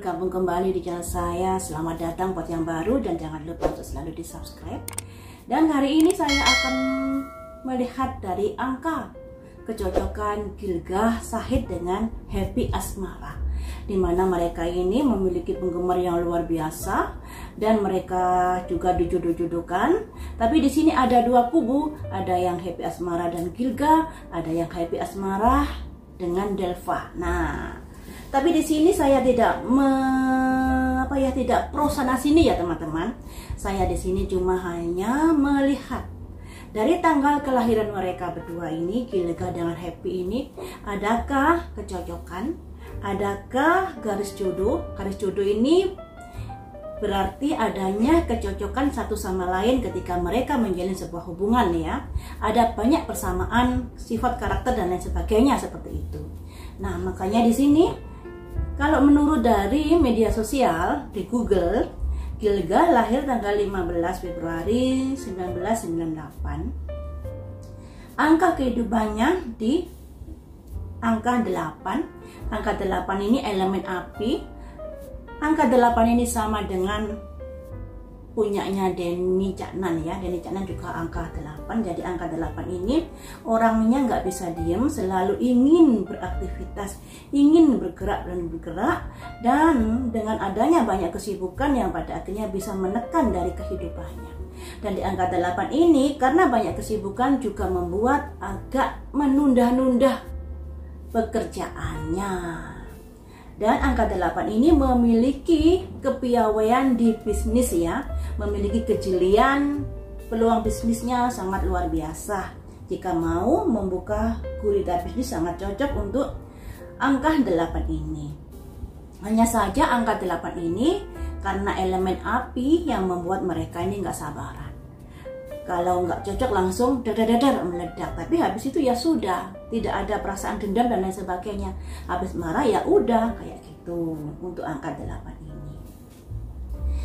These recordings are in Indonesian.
bergabung kembali di channel saya. Selamat datang buat yang baru dan jangan lupa untuk selalu di subscribe. Dan hari ini saya akan melihat dari angka kecocokan Gilgah Syahid dengan Happy Asmara, di mana mereka ini memiliki penggemar yang luar biasa dan mereka juga dijodoh-jodohkan. Tapi di sini ada dua kubu, ada yang Happy Asmara dan Gilgah, ada yang Happy Asmara dengan Delva. Nah, tapi di sini saya tidak tidak pro sana sini ya teman-teman. Saya di sini cuma hanya melihat dari tanggal kelahiran mereka berdua ini, Gilgah dengan Happy ini, adakah kecocokan? Adakah garis jodoh? Garis jodoh ini berarti adanya kecocokan satu sama lain ketika mereka menjalin sebuah hubungan ya. Ada banyak persamaan sifat, karakter dan lain sebagainya seperti itu. Nah, makanya di sini kalau menurut dari media sosial di Google, Gilgah lahir tanggal 15 Februari 1998. Angka kehidupannya di angka 8. Angka 8 ini elemen api. Angka 8 ini sama dengan punyanya Denny Caknan ya. Denny Caknan juga angka 8. Jadi angka 8 ini orangnya nggak bisa diem, selalu ingin beraktivitas, ingin bergerak dan dengan adanya banyak kesibukan yang pada akhirnya bisa menekan dari kehidupannya. Dan di angka 8 ini karena banyak kesibukan juga membuat agak menunda-nunda pekerjaannya. Dan angka 8 ini memiliki kepiawaian di bisnis ya, memiliki kejelian, peluang bisnisnya sangat luar biasa. Jika mau membuka gurita bisnis sangat cocok untuk angka 8 ini. Hanya saja angka 8 ini karena elemen api yang membuat mereka ini nggak sabaran. Kalau nggak cocok langsung dadar meledak. Tapi habis itu ya sudah, tidak ada perasaan dendam dan lain sebagainya. Habis marah ya udah kayak gitu untuk angka 8 ini.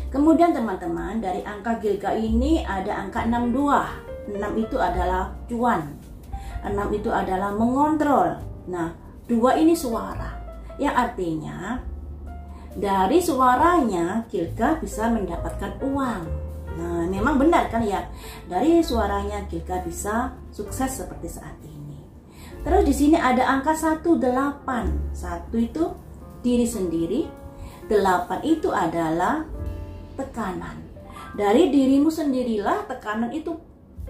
Kemudian teman-teman, dari angka Gilgah ini ada angka 62. 6 itu adalah cuan. 6 itu adalah mengontrol. Nah, 2 ini suara. Yang artinya dari suaranya Gilgah bisa mendapatkan uang. Nah, memang benar kan ya, dari suaranya Gilgah bisa sukses seperti saat ini. Terus di sini ada angka 18. 1 itu diri sendiri, 8 itu adalah tekanan. Dari dirimu sendirilah tekanan itu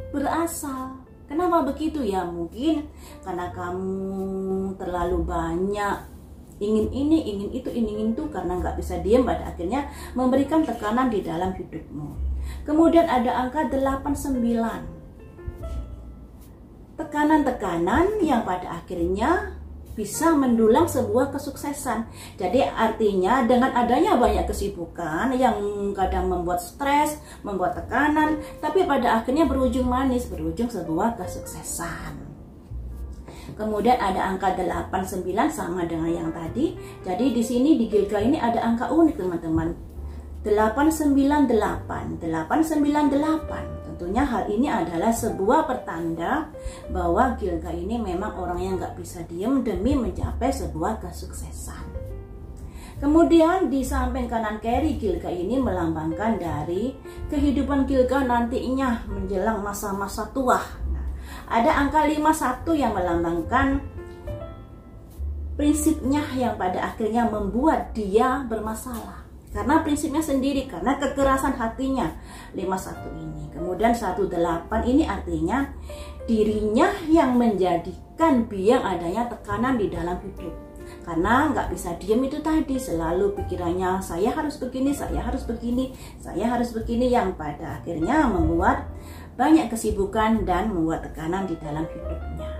berasal. Kenapa begitu ya? Mungkin karena kamu terlalu banyak ingin ini, ingin itu, ingin itu, karena nggak bisa diam, pada akhirnya memberikan tekanan di dalam hidupmu. Kemudian ada angka 89. Tekanan-tekanan yang pada akhirnya bisa mendulang sebuah kesuksesan. Jadi artinya dengan adanya banyak kesibukan yang kadang membuat stres, membuat tekanan, tapi pada akhirnya berujung manis, berujung sebuah kesuksesan. Kemudian ada angka 89 sama dengan yang tadi. Jadi di sini di Gilgah ini ada angka unik teman-teman. 898. 898. Tentunya hal ini adalah sebuah pertanda bahwa Gilgah ini memang orang yang nggak bisa diem demi mencapai sebuah kesuksesan. Kemudian di samping kanan kiri Gilgah ini melambangkan dari kehidupan Gilgah nantinya menjelang masa-masa tua. Nah, ada angka 51 yang melambangkan prinsipnya yang pada akhirnya membuat dia bermasalah. Karena prinsipnya sendiri, karena kekerasan hatinya 51 ini. Kemudian 18 ini artinya dirinya yang menjadikan biang adanya tekanan di dalam hidup. Karena nggak bisa diam itu tadi, selalu pikirannya saya harus begini, saya harus begini, saya harus begini, yang pada akhirnya membuat banyak kesibukan dan membuat tekanan di dalam hidupnya.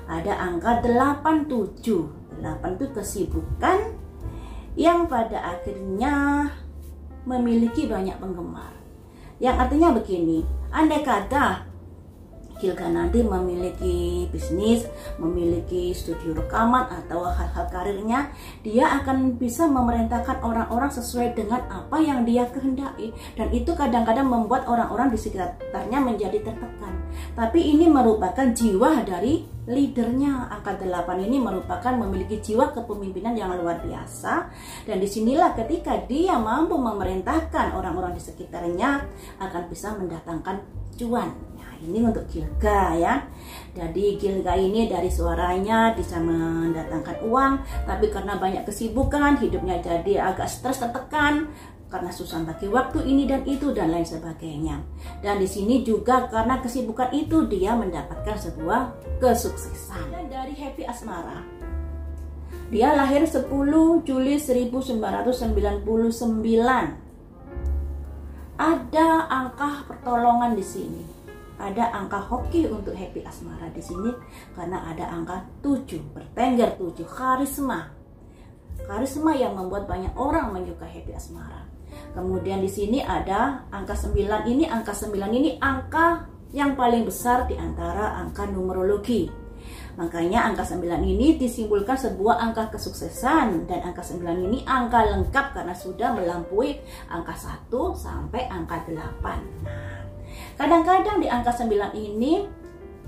Ada angka 87. 8 itu kesibukan yang pada akhirnya memiliki banyak penggemar. Yang artinya begini, andai kata Gilgah nanti memiliki bisnis, memiliki studio rekaman atau hal-hal karirnya, dia akan bisa memerintahkan orang-orang sesuai dengan apa yang dia kehendaki. Dan itu kadang-kadang membuat orang-orang di sekitarnya menjadi tertekan. tapi ini merupakan jiwa dari leadernya. Angka 8 ini merupakan memiliki jiwa kepemimpinan yang luar biasa, dan disinilah ketika dia mampu memerintahkan orang-orang di sekitarnya akan bisa mendatangkan cuan. Nah, ini untuk Gilga ya. Jadi Gilga ini dari suaranya bisa mendatangkan uang, tapi karena banyak kesibukan hidupnya jadi agak stres, tertekan karena susah bagi waktu ini dan itu dan lain sebagainya. Dan di sini juga karena kesibukan itu dia mendapatkan sebuah kesuksesan. Dan dari Happy Asmara, dia lahir 10 Juli 1999. Ada angka pertolongan di sini. Ada angka hoki untuk Happy Asmara di sini karena ada angka 7, bertengger 7, karisma. Karisma yang membuat banyak orang menyukai Happy Asmara. Kemudian di sini ada angka 9 ini, angka 9 ini angka yang paling besar di antara angka numerologi. Makanya angka 9 ini disimbolkan sebuah angka kesuksesan, dan angka 9 ini angka lengkap karena sudah melampaui angka 1 sampai angka 8. Nah, kadang-kadang di angka 9 ini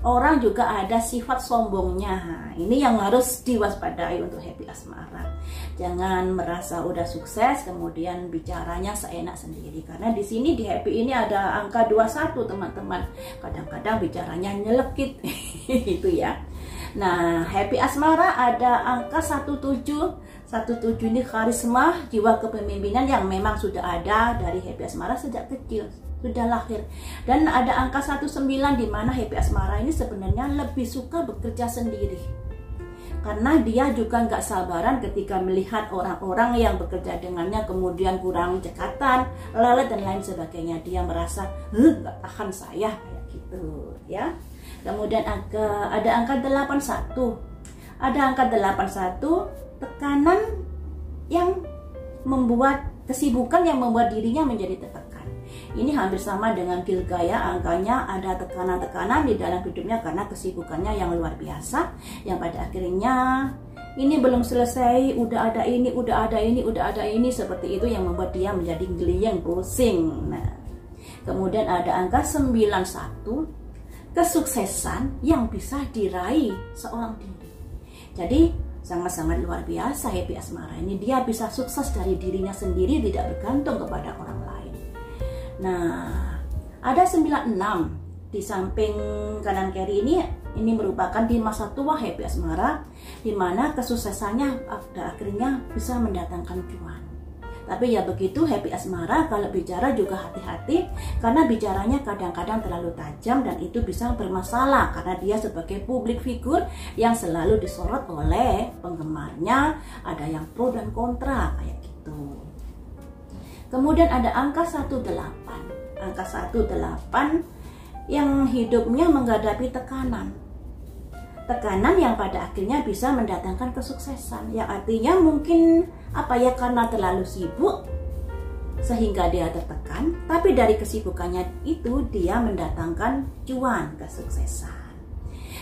orang juga ada sifat sombongnya. Nah, ini yang harus diwaspadai untuk Happy Asmara. Jangan merasa udah sukses kemudian bicaranya seenak sendiri, karena di sini di Happy ini ada angka 21 teman-teman. Kadang-kadang bicaranya nyelekit gitu ya. Nah, Happy Asmara ada angka 17. 17 ini karisma, jiwa kepemimpinan yang memang sudah ada dari Happy Asmara sejak kecil, sudah lahir. Dan ada angka 19 di mana Happy Asmara ini sebenarnya lebih suka bekerja sendiri. Karena dia juga nggak sabaran ketika melihat orang-orang yang bekerja dengannya kemudian kurang cekatan, lelet dan lain sebagainya. Dia merasa, nggak tahan saya kayak gitu ya. Kemudian ada angka 81. Ada angka 81, tekanan yang membuat kesibukan yang membuat dirinya menjadi tertekan. Ini hampir sama dengan Gilga ya, angkanya ada tekanan-tekanan di dalam hidupnya karena kesibukannya yang luar biasa, yang pada akhirnya ini belum selesai, udah ada ini, udah ada ini, udah ada ini, seperti itu yang membuat dia menjadi geliyang, pusing. Nah, kemudian ada angka 91, kesuksesan yang bisa diraih seorang diri. Jadi sangat-sangat luar biasa Happy Asmara ini, dia bisa sukses dari dirinya sendiri, tidak bergantung kepada orang lain. Nah, ada 96 di samping kanan kiri ini merupakan di masa tua Happy Asmara, di mana kesuksesannya akhirnya bisa mendatangkan cuan. Tapi ya begitu Happy Asmara, kalau bicara juga hati-hati karena bicaranya kadang-kadang terlalu tajam dan itu bisa bermasalah karena dia sebagai publik figur yang selalu disorot oleh penggemarnya, ada yang pro dan kontra kayak gitu. Kemudian ada angka 18. Angka 18 yang hidupnya menghadapi tekanan. Tekanan yang pada akhirnya bisa mendatangkan kesuksesan. Yang artinya mungkin karena terlalu sibuk sehingga dia tertekan, tapi dari kesibukannya itu dia mendatangkan cuan, kesuksesan.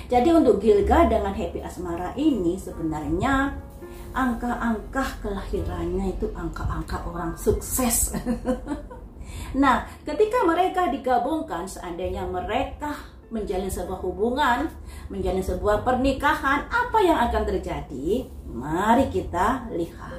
Jadi untuk Gilga dengan Happy Asmara ini sebenarnya angka-angka kelahirannya itu angka-angka orang sukses. Nah, ketika mereka digabungkan, seandainya mereka menjalin sebuah hubungan, menjalin sebuah pernikahan, apa yang akan terjadi? Mari kita lihat.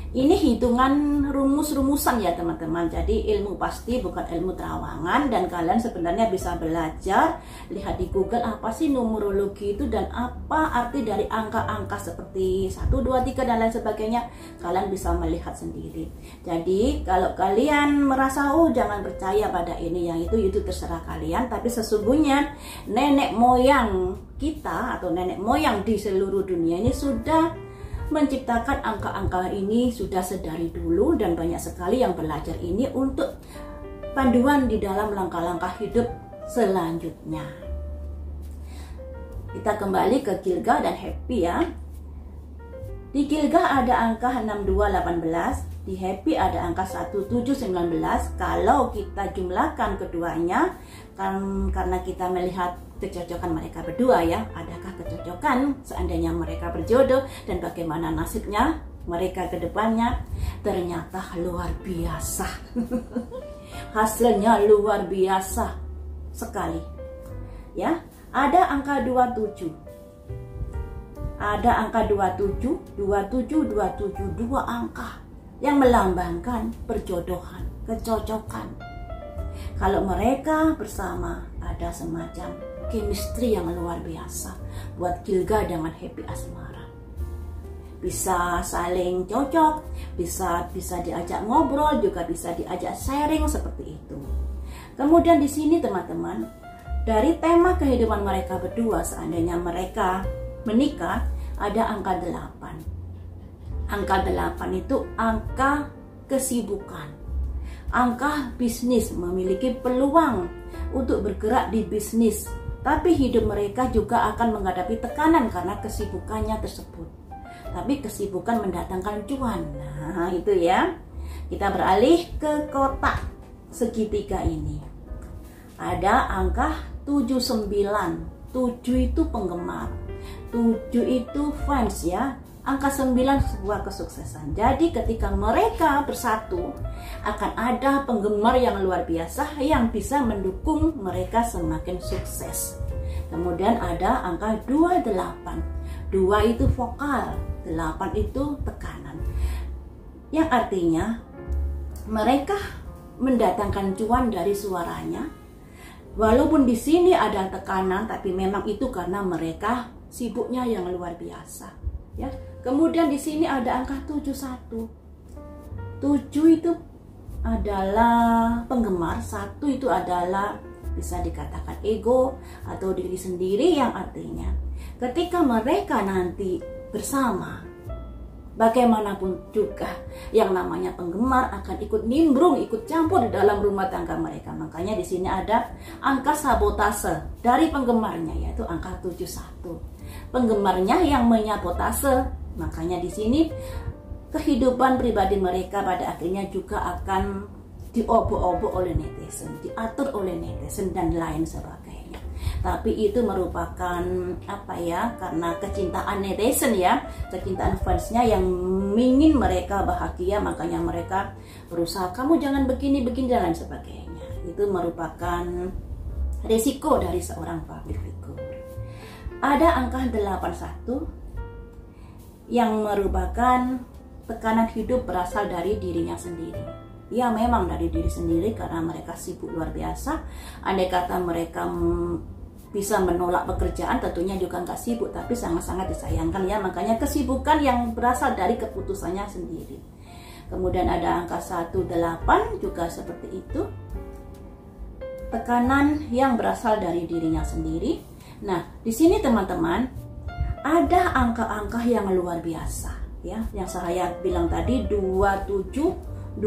Ini hitungan rumus-rumusan ya teman-teman. Jadi ilmu pasti bukan ilmu terawangan, dan kalian sebenarnya bisa belajar, lihat di Google apa sih numerologi itu dan apa arti dari angka-angka seperti 1, 2, 3 dan lain sebagainya. Kalian bisa melihat sendiri. Jadi kalau kalian merasa jangan percaya pada ini yang itu terserah kalian, tapi sesungguhnya nenek moyang kita atau nenek moyang di seluruh dunia ini sudah menciptakan angka-angka ini sudah sedari dulu, dan banyak sekali yang belajar ini untuk panduan di dalam langkah-langkah hidup selanjutnya. Kita kembali ke Gilga dan Happy ya. Di Gilga ada angka 6218, di Happy ada angka 1719. Kalau kita jumlahkan keduanya, karena kita melihat kecocokan mereka berdua ya, adakah kecocokan seandainya mereka berjodoh dan bagaimana nasibnya mereka ke depannya? Ternyata luar biasa. Hasilnya luar biasa sekali. ya. Ada angka 27. Ada angka 27, 27, 27, dua angka yang melambangkan perjodohan, kecocokan. Kalau mereka bersama ada semacam chemistry yang luar biasa buat Gilga dengan Happy Asmara. Bisa saling cocok, bisa diajak ngobrol, juga bisa diajak sharing seperti itu. Kemudian di sini teman-teman, dari tema kehidupan mereka berdua, seandainya mereka menikah, ada angka 8. Angka 8 itu angka kesibukan, angka bisnis, memiliki peluang untuk bergerak di bisnis. Tapi hidup mereka juga akan menghadapi tekanan karena kesibukannya tersebut. Tapi kesibukan mendatangkan cuan. Nah itu ya. Kita beralih ke kotak segitiga ini. Ada angka 79. 7 itu penggemar, 7 itu fans ya. Angka 9 sebuah kesuksesan. Jadi ketika mereka bersatu, akan ada penggemar yang luar biasa yang bisa mendukung mereka semakin sukses. Kemudian ada angka 28. 2 itu vokal, 8 itu tekanan. Yang artinya mereka mendatangkan cuan dari suaranya. Walaupun di sini ada tekanan, tapi memang itu karena mereka sibuknya yang luar biasa, ya. Kemudian di sini ada angka 71. 7 itu adalah penggemar, 1 itu adalah bisa dikatakan ego atau diri sendiri, yang artinya ketika mereka nanti bersama, bagaimanapun juga yang namanya penggemar akan ikut nimbrung, ikut campur di dalam rumah tangga mereka. Makanya di sini ada angka sabotase dari penggemarnya, yaitu angka 71. Penggemarnya yang menyabotase. Makanya di sini kehidupan pribadi mereka pada akhirnya juga akan diobok-obok oleh netizen, diatur oleh netizen dan lain sebagainya. Tapi itu merupakan apa ya, karena kecintaan netizen ya, kecintaan fansnya yang ingin mereka bahagia, makanya mereka berusaha kamu jangan begini-begini dan lain sebagainya. Itu merupakan risiko dari seorang public figure. Ada angka 81 yang merupakan tekanan hidup berasal dari dirinya sendiri. Ya memang dari diri sendiri karena mereka sibuk luar biasa. Andai kata mereka bisa menolak pekerjaan, tentunya juga nggak sibuk, tapi sangat-sangat disayangkan ya. Makanya kesibukan yang berasal dari keputusannya sendiri. Kemudian ada angka 18 juga seperti itu. Tekanan yang berasal dari dirinya sendiri. Nah, di sini teman-teman ada angka-angka yang luar biasa ya. Yang saya bilang tadi 27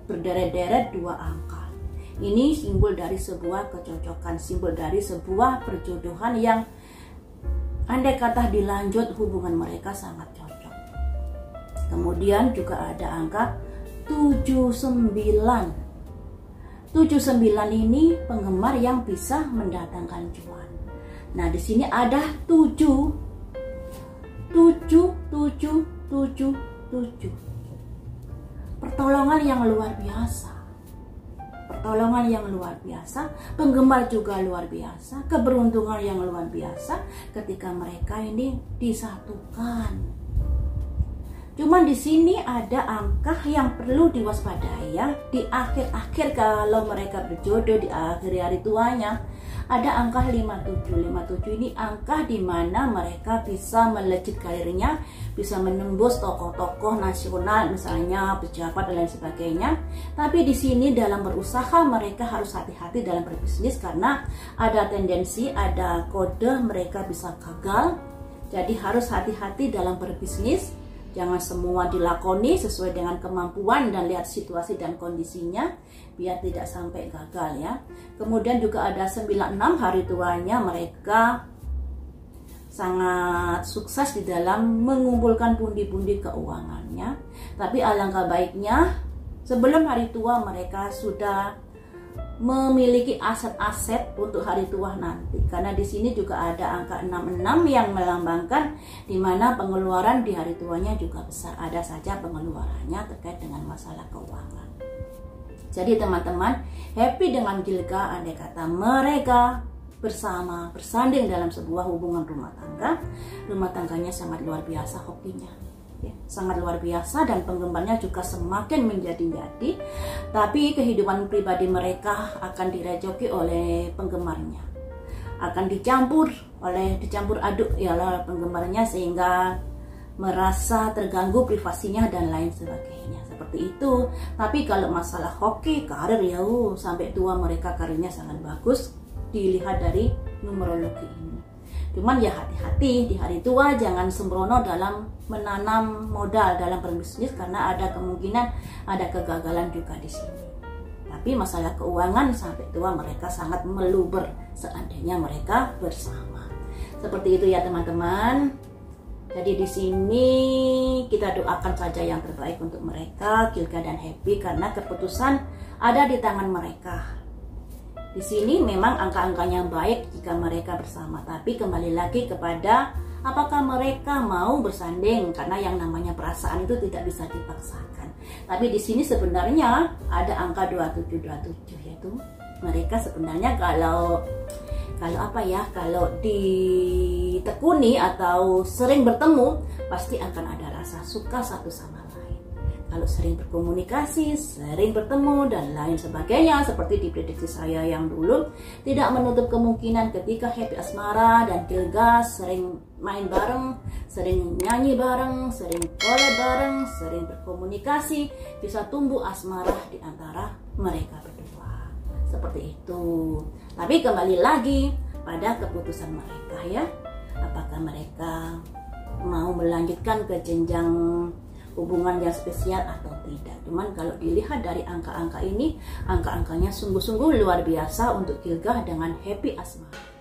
berderet-deret 2 angka. Ini simbol dari sebuah kecocokan, simbol dari sebuah perjodohan yang andai kata dilanjut hubungan mereka sangat cocok. Kemudian juga ada angka 79. 79 ini penggemar yang bisa mendatangkan cuan. Nah, di sini ada 7. Pertolongan yang luar biasa. Pertolongan yang luar biasa, penggemar juga luar biasa, keberuntungan yang luar biasa ketika mereka ini disatukan. Cuman di sini ada angka yang perlu diwaspadai ya. Di akhir-akhir kalau mereka berjodoh di akhir hari tuanya, ada angka 57. 57 ini angka di mana mereka bisa melejit karirnya, bisa menembus tokoh-tokoh nasional, misalnya pejabat dan lain sebagainya. Tapi di sini dalam berusaha mereka harus hati-hati dalam berbisnis karena ada tendensi, ada kode mereka bisa gagal. Jadi harus hati-hati dalam berbisnis. Jangan semua dilakoni sesuai dengan kemampuan dan lihat situasi dan kondisinya biar tidak sampai gagal ya. Kemudian juga ada 96 hari tuanya, mereka sangat sukses di dalam mengumpulkan pundi-pundi keuangannya. Tapi alangkah baiknya sebelum hari tua mereka sudah memiliki aset-aset untuk hari tua nanti, karena di sini juga ada angka 66 yang melambangkan di mana pengeluaran di hari tuanya juga besar. Ada saja pengeluarannya terkait dengan masalah keuangan. Jadi teman-teman, happy dengan Gilga andai kata mereka bersama, bersanding dalam sebuah hubungan rumah tangganya sangat luar biasa hokinya. Ya, sangat luar biasa, dan penggemarnya juga semakin menjadi-jadi, tapi kehidupan pribadi mereka akan direcoki oleh penggemarnya, akan dicampur aduk ya oleh penggemarnya, sehingga merasa terganggu privasinya dan lain sebagainya, seperti itu. Tapi kalau masalah hoki karir ya sampai tua mereka karirnya sangat bagus dilihat dari numerologi ini. Cuman ya hati-hati di hari tua, jangan sembrono dalam menanam modal dalam berbisnis, karena ada kemungkinan ada kegagalan juga di sini. Tapi masalah keuangan sampai tua mereka sangat meluber seandainya mereka bersama. Seperti itu ya teman-teman. Jadi di sini kita doakan saja yang terbaik untuk mereka, Gilga dan Happy, karena keputusan ada di tangan mereka. Di sini memang angka-angkanya baik jika mereka bersama, tapi kembali lagi kepada apakah mereka mau bersanding, karena yang namanya perasaan itu tidak bisa dipaksakan. Tapi di sini sebenarnya ada angka 2727, yaitu mereka sebenarnya kalau ditekuni atau sering bertemu pasti akan ada rasa suka satu sama lain. Kalau sering berkomunikasi, sering bertemu dan lain sebagainya, seperti di prediksi saya yang dulu, tidak menutup kemungkinan ketika Happy Asmara dan Gilga sering main bareng, sering nyanyi bareng, sering collab bareng, sering berkomunikasi, bisa tumbuh asmara di antara mereka berdua. Seperti itu. Tapi kembali lagi pada keputusan mereka ya, apakah mereka mau melanjutkan ke jenjang hubungan yang spesial atau tidak. Cuman kalau dilihat dari angka-angka ini, angka-angkanya sungguh-sungguh luar biasa untuk Gilga dengan Happy Asmara.